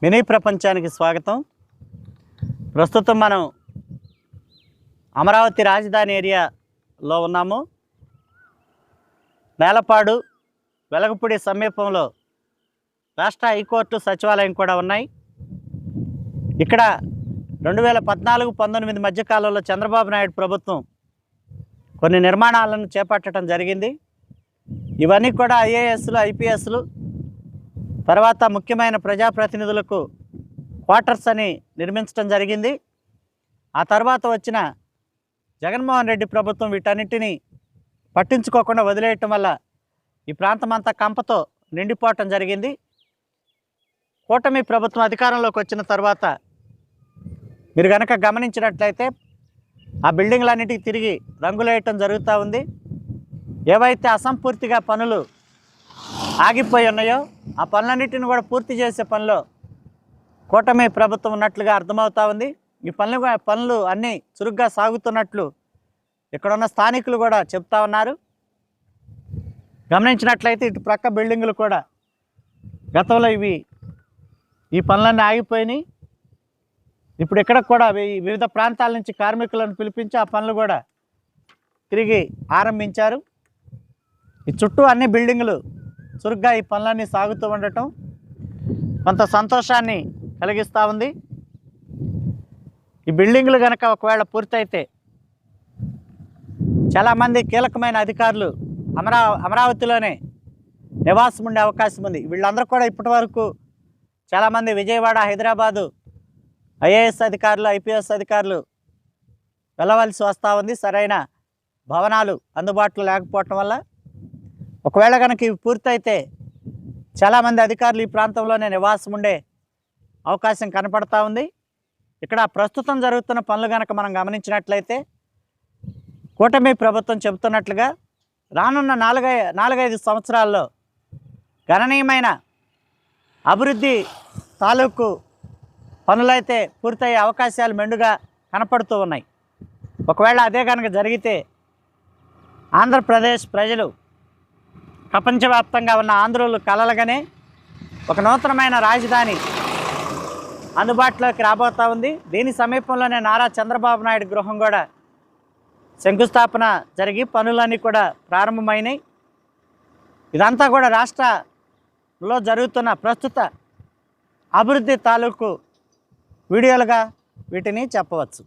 Mini ప్రపంచానికి స్వాగతం. ప్రస్తుతం మనం అమరావతి రాజధాని ఏరియాలో ఉన్నాము. నేలపాడు, వెలగపూడి సమీపంలో రాష్ట్ర హైకోర్టు సచివాలయం కూడా ఉన్నాయి. ఇక్కడ 2014-19 మధ్యకాలంలో చంద్రబాబు నాయుడు ప్రభుత్వం కొన్ని నిర్మాణాలను చేపట్టడం జరిగింది. ఇవన్నీ కూడా ఐఏఎస్లు, ఐపీఎస్లు, తర్వాత ముఖ్యమైన ప్రజాప్రతినిధులకు క్వార్టర్స్ అని నిర్మించడం జరిగింది. ఆ తర్వాత వచ్చిన జగన్మోహన్ రెడ్డి ప్రభుత్వం వీటన్నిటిని పట్టించుకోకుండా వదిలేయటం వల్ల ఈ ప్రాంతం అంతా కంపతో నిండిపోవటం జరిగింది. కూటమి ప్రభుత్వం అధికారంలోకి వచ్చిన తర్వాత మీరు కనుక గమనించినట్లయితే ఆ బిల్డింగ్లన్నిటికీ తిరిగి రంగులేయటం జరుగుతూ ఉంది. ఏవైతే అసంపూర్తిగా పనులు ఆగిపోయి ఉన్నాయో ఆ పనులన్నిటిని కూడా పూర్తి చేసే పనిలో కూటమి ప్రభుత్వం ఉన్నట్లుగా అర్థమవుతూ ఉంది. ఈ పనులు అన్నీ చురుగ్గా సాగుతున్నట్లు ఇక్కడున్న స్థానికులు కూడా చెప్తా ఉన్నారు. గమనించినట్లయితే ఇటు ప్రక్క బిల్డింగులు కూడా గతంలో ఈ పనులన్నీ ఆగిపోయినాయి. ఇప్పుడు ఇక్కడ కూడా వివిధ ప్రాంతాల నుంచి కార్మికులను పిలిపించి ఆ పనులు కూడా తిరిగి ఆరంభించారు. ఈ చుట్టూ అన్ని బిల్డింగులు చురుగ్గా ఈ పనులన్నీ సాగుతూ ఉండటం కొంత సంతోషాన్ని కలిగిస్తూ ఉంది. ఈ బిల్డింగులు కనుక ఒకవేళ పూర్తయితే చాలామంది కీలకమైన అధికారులు అమరావతిలోనే నివాసం ఉండే అవకాశం ఉంది. వీళ్ళందరూ కూడా ఇప్పటి వరకు చాలామంది విజయవాడ, హైదరాబాదు ఐఏఎస్ అధికారులు, ఐపీఎస్ అధికారులు వెళ్ళవలసి వస్తూ ఉంది. సరైన భవనాలు అందుబాటులో లేకపోవటం వల్ల ఒకవేళ కనుక ఇవి పూర్తయితే చాలామంది అధికారులు ఈ ప్రాంతంలోనే నివాసం ఉండే అవకాశం కనపడతా ఉంది. ఇక్కడ ప్రస్తుతం జరుగుతున్న పనులు కనుక మనం గమనించినట్లయితే కూటమి ప్రభుత్వం చెబుతున్నట్లుగా రానున్న 4-5 సంవత్సరాల్లో గణనీయమైన అభివృద్ధి తాలూకు పనులైతే పూర్తయ్యే అవకాశాలు మెండుగా కనపడుతూ ఉన్నాయి. ఒకవేళ అదే కనుక జరిగితే ఆంధ్రప్రదేశ్ ప్రజలు, ప్రపంచవ్యాప్తంగా ఉన్న ఆంధ్రులు కలలుగానే ఒక నూతనమైన రాజధాని అందుబాటులోకి రాబోతూ ఉంది. దీని సమీపంలోనే నారా చంద్రబాబు నాయుడు గృహం కూడా శంకుస్థాపన జరిగి పనులన్నీ కూడా ప్రారంభమైనాయి. ఇదంతా కూడా రాష్ట్రంలో జరుగుతున్న ప్రస్తుత అభివృద్ధి తాలూకు వీడియోలుగా వీటిని చెప్పవచ్చు.